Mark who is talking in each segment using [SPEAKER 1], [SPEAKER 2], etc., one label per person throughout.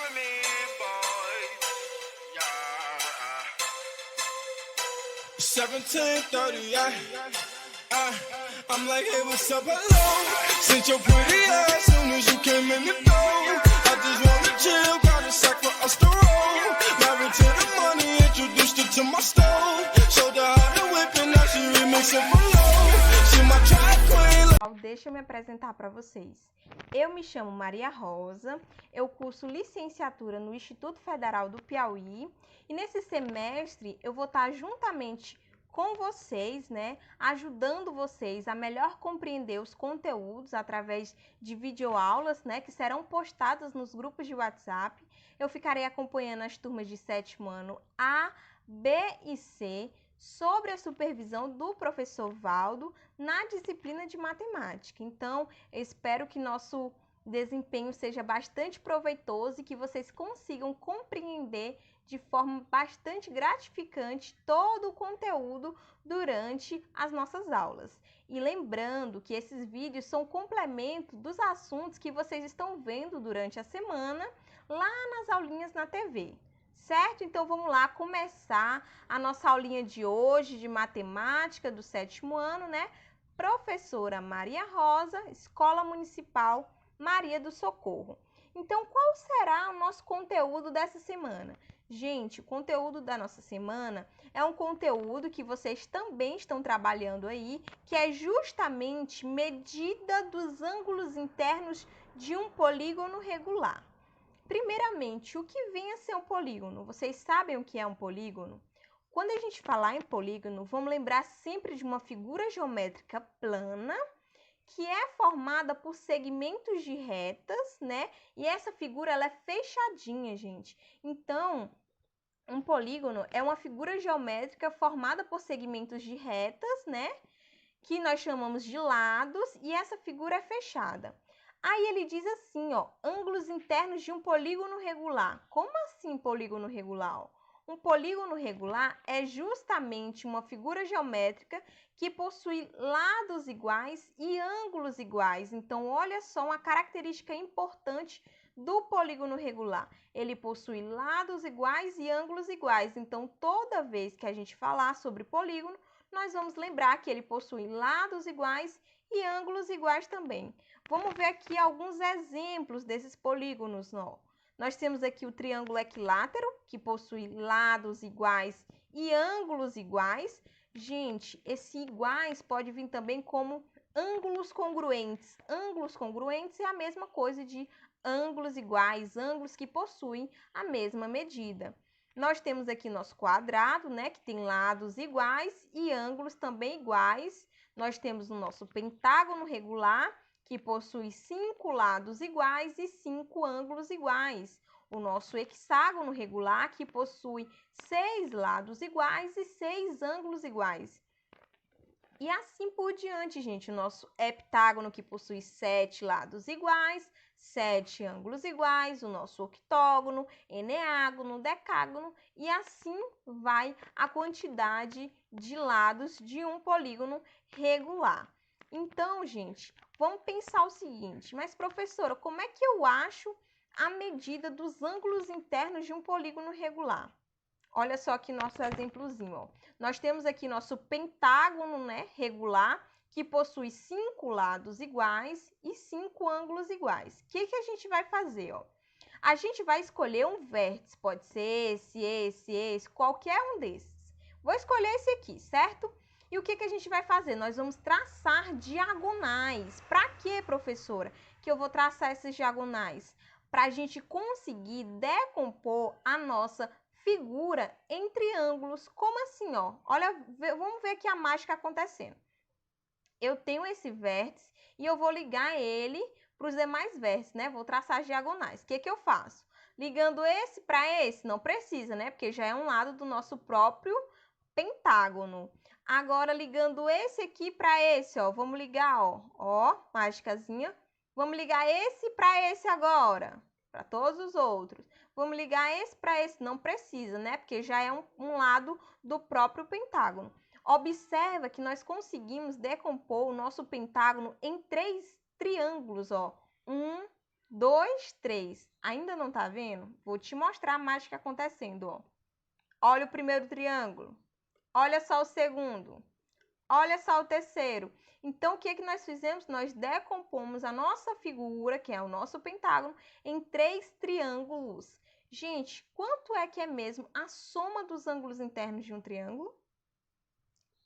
[SPEAKER 1] with me, boys. Yeah. 17:30, I'm like, hey, what's up, hello? Since your pretty ass soon as you came in the door. I just wanna chill, got a sack for us to roll. Married to the money, introduced her to my stove. Showed her how to whip and now she remixing for low. She my track queen.
[SPEAKER 2] Deixa eu me apresentar para vocês. Eu me chamo Maria Rosa, eu curso licenciatura no Instituto Federal do Piauí e nesse semestre eu vou estar juntamente com vocês, né, ajudando vocês a melhor compreender os conteúdos através de videoaulas, né, que serão postadas nos grupos de WhatsApp. Eu ficarei acompanhando as turmas de 7º ano A, B e C, sobre a supervisão do professor Valdo na disciplina de matemática. Então, eu espero que nosso desempenho seja bastante proveitoso e que vocês consigam compreender de forma bastante gratificante todo o conteúdo durante as nossas aulas. E lembrando que esses vídeos são complemento dos assuntos que vocês estão vendo durante a semana lá nas aulinhas na TV. Certo? Então, vamos lá começar a nossa aulinha de hoje de matemática do 7º ano, né? Professora Maria Rosa, Escola Municipal Maria do Socorro. Então, qual será o nosso conteúdo dessa semana? Gente, o conteúdo da nossa semana é um conteúdo que vocês também estão trabalhando aí, que é justamente medida dos ângulos internos de um polígono regular. Primeiramente, o que vem a ser um polígono? Vocês sabem o que é um polígono? Quando a gente falar em polígono, vamos lembrar sempre de uma figura geométrica plana, que é formada por segmentos de retas, né? E essa figura, ela é fechadinha, gente. Então, um polígono é uma figura geométrica formada por segmentos de retas, né? Que nós chamamos de lados, e essa figura é fechada. Aí ele diz assim, ó, ângulos internos de um polígono regular. Como assim polígono regular? Um polígono regular é justamente uma figura geométrica que possui lados iguais e ângulos iguais. Então, olha só uma característica importante do polígono regular. Ele possui lados iguais e ângulos iguais. Então, toda vez que a gente falar sobre polígono, nós vamos lembrar que ele possui lados iguais e ângulos iguais também. Vamos ver aqui alguns exemplos desses polígonos, ó. Nós temos aqui o triângulo equilátero, que possui lados iguais e ângulos iguais. Gente, esse iguais pode vir também como ângulos congruentes. Ângulos congruentes é a mesma coisa de ângulos iguais, ângulos que possuem a mesma medida. Nós temos aqui nosso quadrado, né, que tem lados iguais e ângulos também iguais. Nós temos o nosso pentágono regular, que possui 5 lados iguais e 5 ângulos iguais. O nosso hexágono regular, que possui 6 lados iguais e 6 ângulos iguais. E assim por diante, gente. O nosso heptágono, que possui 7 lados iguais, 7 ângulos iguais. O nosso octógono, eneágono, decágono. E assim vai a quantidade de lados de um polígono regular. Então, gente, vamos pensar o seguinte, mas professora, como é que eu acho a medida dos ângulos internos de um polígono regular? Olha só aqui nosso exemplozinho, ó. Nós temos aqui nosso pentágono, né, regular, que possui 5 lados iguais e 5 ângulos iguais. O que a gente vai fazer, ó? A gente vai escolher um vértice, pode ser esse, qualquer um desses. Vou escolher esse aqui, certo? E o que a gente vai fazer? Nós vamos traçar diagonais. Para quê, professora, que eu vou traçar essas diagonais? Para a gente conseguir decompor a nossa figura em triângulos. Como assim, ó? Olha, vamos ver aqui a mágica acontecendo. Eu tenho esse vértice e eu vou ligar ele para os demais vértices, né? Vou traçar as diagonais. O que eu faço? Ligando esse para esse? Não precisa, né? Porque já é um lado do nosso próprio pentágono. Agora, ligando esse aqui para esse, ó. Vamos ligar, ó, mágicazinha. Vamos ligar esse para esse agora, para todos os outros. Vamos ligar esse para esse, não precisa, né? Porque já é um lado do próprio pentágono. Observa que nós conseguimos decompor o nosso pentágono em 3 triângulos, ó. 1, 2, 3. Ainda não tá vendo? Vou te mostrar a mágica acontecendo, ó. Olha o primeiro triângulo. Olha só o segundo. Olha só o terceiro. Então, o que que nós fizemos? Nós decompomos a nossa figura, que é o nosso pentágono, em 3 triângulos. Gente, quanto é que é mesmo a soma dos ângulos internos de um triângulo?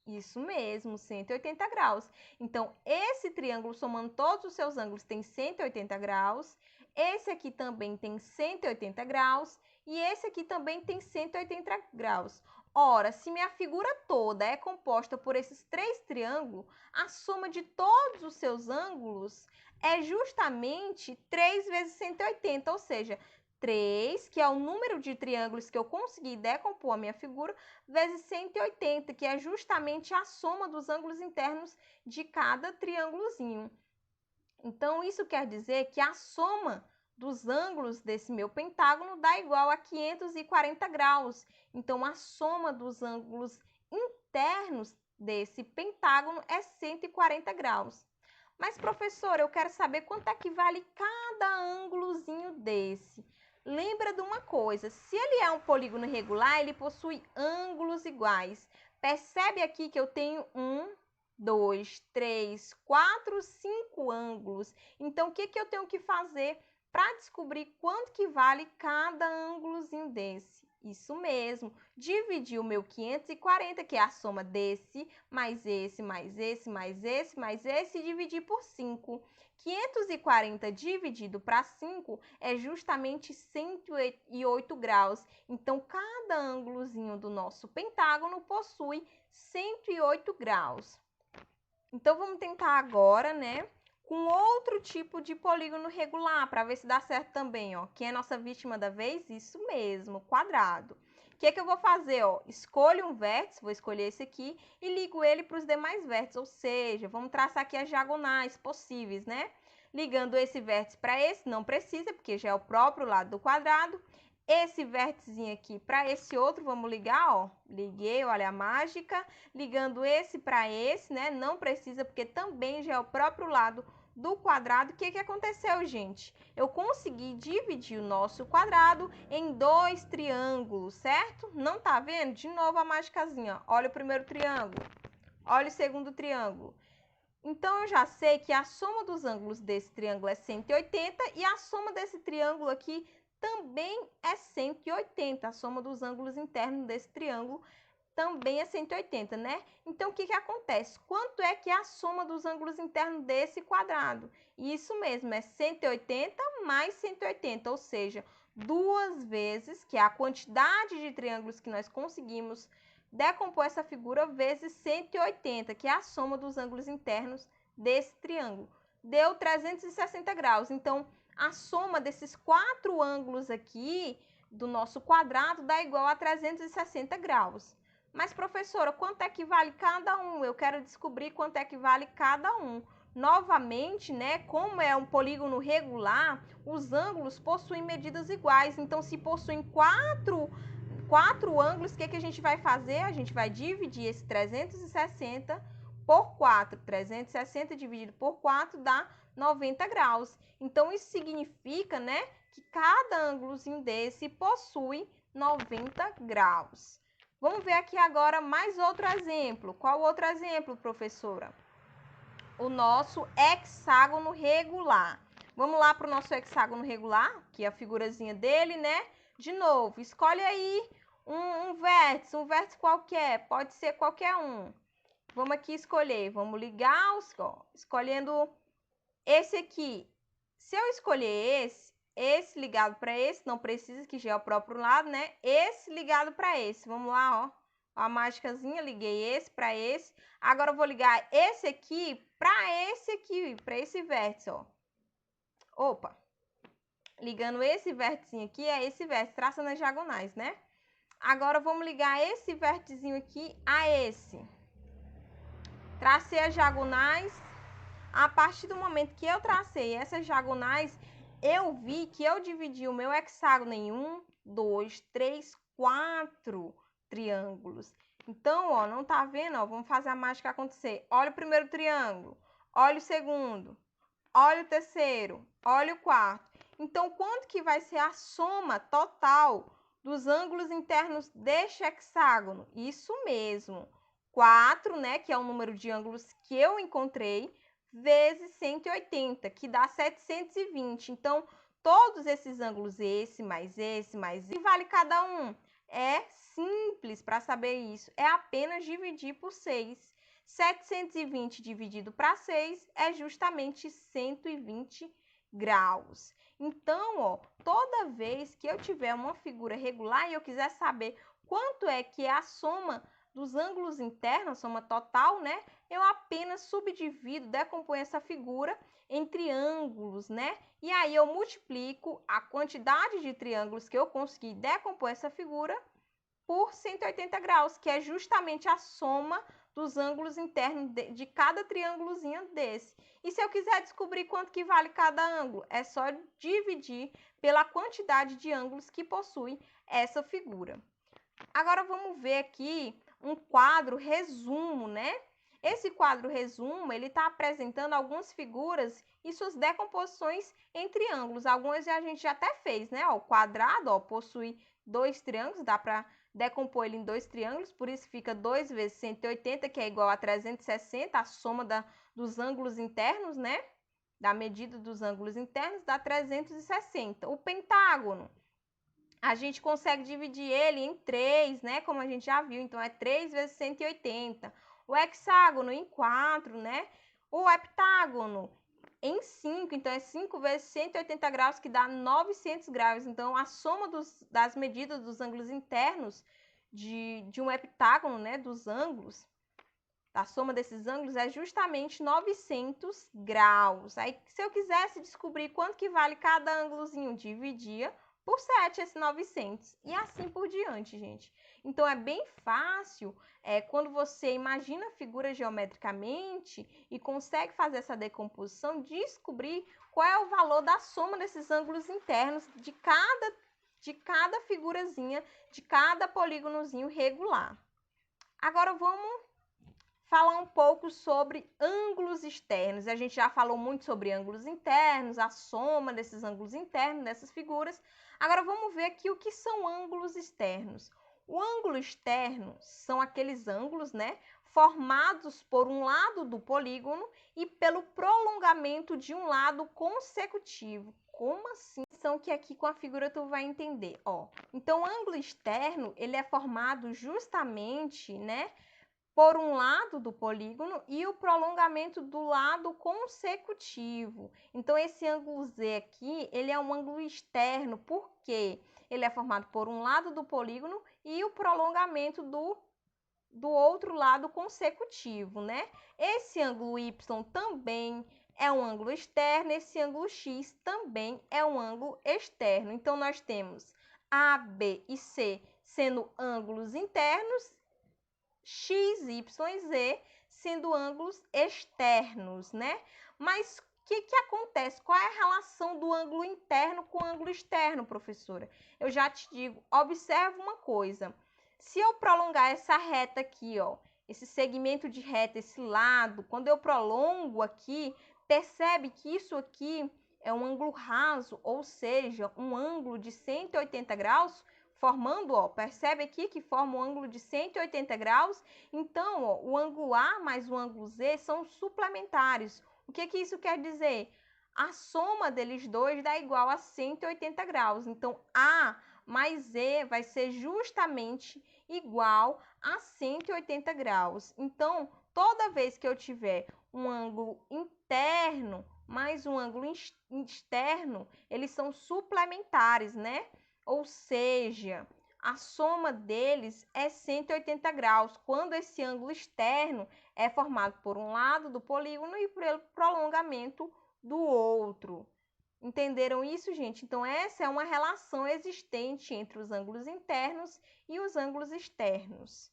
[SPEAKER 2] Isso mesmo, 180 graus. Então, esse triângulo, somando todos os seus ângulos, tem 180 graus. Esse aqui também tem 180 graus. E esse aqui também tem 180 graus. Ora, se minha figura toda é composta por esses 3 triângulos, a soma de todos os seus ângulos é justamente 3 vezes 180, ou seja, 3, que é o número de triângulos que eu consegui decompor a minha figura, vezes 180, que é justamente a soma dos ângulos internos de cada triângulozinho. Então, isso quer dizer que a soma dos ângulos desse meu pentágono dá igual a 540 graus. Então, a soma dos ângulos internos desse pentágono é 140 graus. Mas, professora, eu quero saber quanto é que vale cada ângulozinho desse. Lembra de uma coisa, se ele é um polígono regular, ele possui ângulos iguais. Percebe aqui que eu tenho 1, 2, 3, 4, 5 ângulos. Então, o que que eu tenho que fazer para descobrir quanto que vale cada ângulozinho desse? Isso mesmo, dividir o meu 540, que é a soma desse, mais esse, mais esse, mais esse, mais esse, e dividir por 5. 540 dividido para 5 é justamente 108 graus. Então, cada ângulozinho do nosso pentágono possui 108 graus. Então, vamos tentar agora, né, com outro tipo de polígono regular, para ver se dá certo também, ó. Quem é nossa vítima da vez? Isso mesmo, quadrado. O que que eu vou fazer, ó? Escolho um vértice, vou escolher esse aqui, e ligo ele para os demais vértices, ou seja, vamos traçar aqui as diagonais possíveis, né? Ligando esse vértice para esse, não precisa, porque já é o próprio lado do quadrado. Esse vérticezinho aqui para esse outro, vamos ligar, ó. Liguei, olha a mágica. Ligando esse para esse, né? Não precisa, porque também já é o próprio lado do quadrado. O que que aconteceu, gente? Eu consegui dividir o nosso quadrado em 2 triângulos, certo? Não tá vendo? De novo a mágicazinha. Olha o primeiro triângulo. Olha o segundo triângulo. Então, eu já sei que a soma dos ângulos desse triângulo é 180 e a soma desse triângulo aqui também é 180. A soma dos ângulos internos desse triângulo também é 180, né? Então, o que que acontece? Quanto é que é a soma dos ângulos internos desse quadrado? Isso mesmo, é 180 mais 180, ou seja, 2 vezes, que é a quantidade de triângulos que nós conseguimos decompor essa figura, vezes 180, que é a soma dos ângulos internos desse triângulo. Deu 360 graus. Então, a soma desses 4 ângulos aqui do nosso quadrado dá igual a 360 graus. Mas, professora, quanto é que vale cada um? Eu quero descobrir quanto é que vale cada um. Novamente, né, como é um polígono regular, os ângulos possuem medidas iguais. Então, se possuem quatro ângulos, o que que a gente vai fazer? A gente vai dividir esse 360 por 4. 360 dividido por 4 dá 90 graus. Então, isso significa, né, que cada ângulozinho desse possui 90 graus. Vamos ver aqui agora mais outro exemplo. Qual outro exemplo, professora? O nosso hexágono regular. Vamos lá para o nosso hexágono regular, que é a figurazinha dele, né? De novo, escolhe aí um vértice qualquer, pode ser qualquer um. Vamos aqui escolher, vamos ligar, escolhendo esse aqui. Se eu escolher esse ligado para esse, não precisa, que já é o próprio lado, né? Esse ligado para esse. Vamos lá, ó. A mágicazinha, liguei esse para esse. Agora eu vou ligar esse aqui, para esse vértice, ó. Opa. Ligando esse vértice aqui a esse vértice, traçando as diagonais, né? Agora vamos ligar esse vérticezinho aqui a esse. Tracei as diagonais. A partir do momento que eu tracei essas diagonais, eu vi que eu dividi o meu hexágono em 1, 2, 3, 4 triângulos. Então, ó, não tá vendo? Ó, vamos fazer a mágica acontecer. Olha o primeiro triângulo, olha o segundo, olha o terceiro, olha o quarto. Então, quanto que vai ser a soma total dos ângulos internos deste hexágono? Isso mesmo, 4, né, que é o número de ângulos que eu encontrei, vezes 180, que dá 720. Então, todos esses ângulos, esse, que vale cada um? É simples para saber isso, é apenas dividir por 6. 720 dividido para 6 é justamente 120 graus. Então, ó, toda vez que eu tiver uma figura regular e eu quiser saber quanto é que é a soma dos ângulos internos, a soma total, né? Eu apenas subdivido, decomponho essa figura em triângulos, né? E aí eu multiplico a quantidade de triângulos que eu consegui decompor essa figura por 180 graus, que é justamente a soma dos ângulos internos de cada triângulozinho desse. E se eu quiser descobrir quanto que vale cada ângulo, é só dividir pela quantidade de ângulos que possui essa figura. Agora vamos ver aqui um quadro resumo, né? Esse quadro resumo, ele está apresentando algumas figuras e suas decomposições em triângulos. Algumas a gente já até fez, né? Ó, o quadrado, ó, possui 2 triângulos, dá para decompor ele em 2 triângulos, por isso fica 2 vezes 180, que é igual a 360, a soma dos ângulos internos, né? Da medida dos ângulos internos dá 360. O pentágono, a gente consegue dividir ele em 3, né? Como a gente já viu, então é 3 vezes 180. O hexágono em 4, né? O heptágono em 5, então é 5 vezes 180 graus, que dá 900 graus. Então, a soma das medidas dos ângulos internos de um heptágono, né? Dos ângulos, a soma desses ângulos é justamente 900 graus. Aí, se eu quisesse descobrir quanto que vale cada ângulozinho, dividia por 7 esse 900 e assim por diante, gente. Então, é bem fácil quando você imagina a figura geometricamente e consegue fazer essa decomposição, descobrir qual é o valor da soma desses ângulos internos de cada figurazinha, de cada polígonozinho regular. Agora, vamos falar um pouco sobre ângulos externos. A gente já falou muito sobre ângulos internos, a soma desses ângulos internos, dessas figuras. Agora vamos ver aqui o que são ângulos externos. O ângulo externo são aqueles ângulos, né, formados por um lado do polígono e pelo prolongamento de um lado consecutivo. Como assim? São que aqui com a figura tu vai entender, ó. Então, o ângulo externo, ele é formado justamente, né, por um lado do polígono e o prolongamento do lado consecutivo. Então, esse ângulo Z aqui, ele é um ângulo externo, porque ele é formado por um lado do polígono e o prolongamento do outro lado consecutivo, né? Esse ângulo Y também é um ângulo externo, esse ângulo X também é um ângulo externo. Então, nós temos A, B e C sendo ângulos internos, X, Y, Z sendo ângulos externos, né? Mas o que acontece? Qual é a relação do ângulo interno com o ângulo externo, professora? Eu já te digo, observa uma coisa. Se eu prolongar essa reta aqui, ó, esse segmento de reta, esse lado, quando eu prolongo aqui, percebe que isso aqui é um ângulo raso, ou seja, um ângulo de 180 graus, formando, ó, percebe aqui que forma um ângulo de 180 graus. Então, ó, o ângulo A mais o ângulo Z são suplementares. O que isso quer dizer? A soma deles dois dá igual a 180 graus. Então, A mais Z vai ser justamente igual a 180 graus. Então, toda vez que eu tiver um ângulo interno mais um ângulo externo, eles são suplementares, né? Ou seja, a soma deles é 180 graus, quando esse ângulo externo é formado por um lado do polígono e pelo prolongamento do outro. Entenderam isso, gente? Então, essa é uma relação existente entre os ângulos internos e os ângulos externos.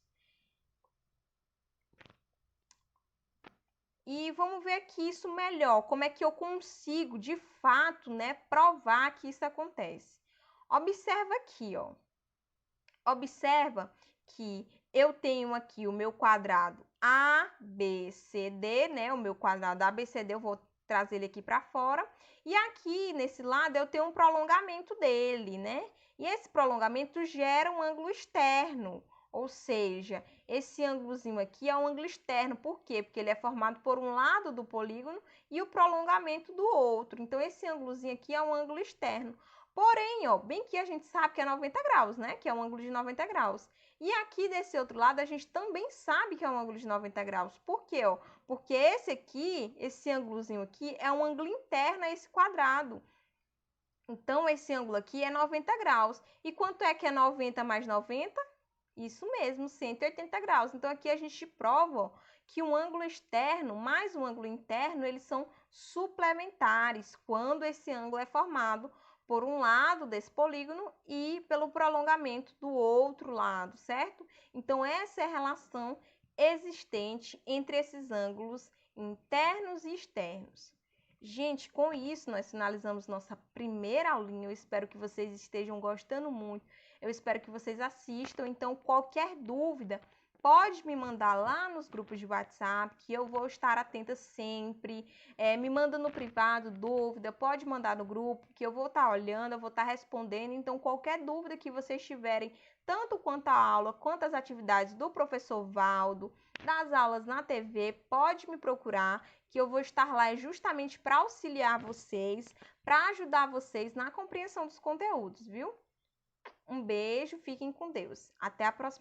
[SPEAKER 2] E vamos ver aqui isso melhor, como é que eu consigo, de fato, né, provar que isso acontece. Observa aqui, ó. Observa que eu tenho aqui o meu quadrado ABCD, né? O meu quadrado ABCD, eu vou trazer ele aqui para fora. E aqui, nesse lado, eu tenho um prolongamento dele, né? E esse prolongamento gera um ângulo externo, ou seja, esse ângulozinho aqui é um ângulo externo. Por quê? Porque ele é formado por um lado do polígono e o prolongamento do outro. Então, esse ângulozinho aqui é um ângulo externo. Porém, ó, bem que a gente sabe que é 90 graus, né? Que é um ângulo de 90 graus. E aqui desse outro lado, a gente também sabe que é um ângulo de 90 graus. Por quê, ó? Porque esse aqui, esse ângulozinho aqui, é um ângulo interno a esse quadrado. Então, esse ângulo aqui é 90 graus. E quanto é que é 90 mais 90? Isso mesmo, 180 graus. Então, aqui a gente prova, ó, que um ângulo externo mais um ângulo interno, eles são suplementares quando esse ângulo é formado por um lado desse polígono e pelo prolongamento do outro lado, certo? Então, essa é a relação existente entre esses ângulos internos e externos. Gente, com isso nós finalizamos nossa primeira aulinha. Eu espero que vocês estejam gostando muito. Eu espero que vocês assistam. Então, qualquer dúvida, pode me mandar lá nos grupos de WhatsApp, que eu vou estar atenta sempre. Me manda no privado dúvida, pode mandar no grupo, que eu vou estar olhando, eu vou estar respondendo. Então, qualquer dúvida que vocês tiverem, tanto quanto a aula, quanto as atividades do professor Valdo, das aulas na TV, pode me procurar, que eu vou estar lá justamente para auxiliar vocês, para ajudar vocês na compreensão dos conteúdos, viu? Um beijo, fiquem com Deus. Até a próxima.